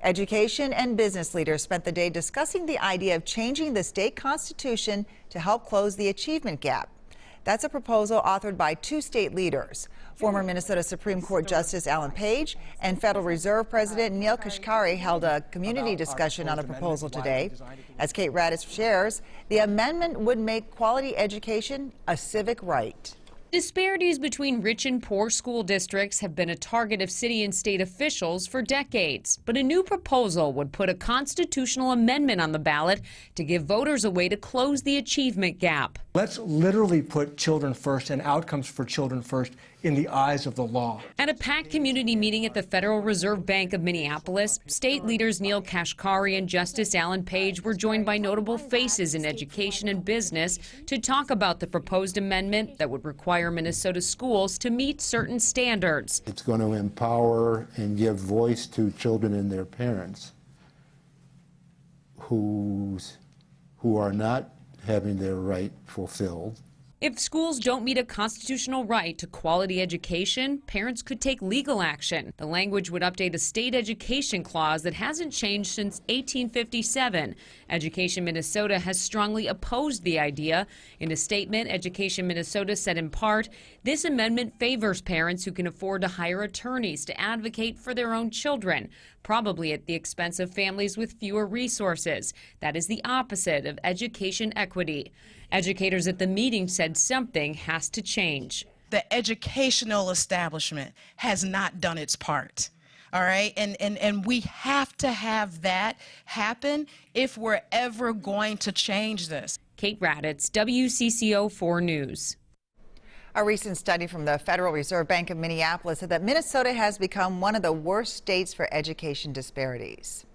Education and business leaders spent the day discussing the idea of changing the state constitution to help close the achievement gap. That's a proposal authored by two state leaders, former Minnesota Supreme Court Justice Alan Page and Federal Reserve President Neel Kashkari held a community discussion on the proposal today. As Kate Raddatz shares, the amendment would make quality education a civic right. Disparities between rich and poor school districts have been a target of city and state officials for decades. But a new proposal would put a constitutional amendment on the ballot to give voters a way to close the achievement gap. Let's literally put children first and outcomes for children first in the eyes of the law. At a packed community meeting at the Federal Reserve Bank of Minneapolis, state leaders Neel Kashkari and Justice Alan Page were joined by notable faces in education and business to talk about the proposed amendment that would require Minnesota schools to meet certain standards. It's going to empower and give voice to children and their parents who are not having their right fulfilled. If schools don't meet a constitutional right to quality education, parents could take legal action. The language would update a state education clause that hasn't changed since 1857. Education Minnesota has strongly opposed the idea. In a statement, Education Minnesota said in part, this amendment favors parents who can afford to hire attorneys to advocate for their own children, probably at the expense of families with fewer resources. That is the opposite of education equity. Educators at the meeting said something has to change. The educational establishment has not done its part. All right, and we have to have that happen if we're ever going to change this. Kate Raddatz, WCCO 4 News. A recent study from the Federal Reserve Bank of Minneapolis said that Minnesota has become one of the worst states for education disparities.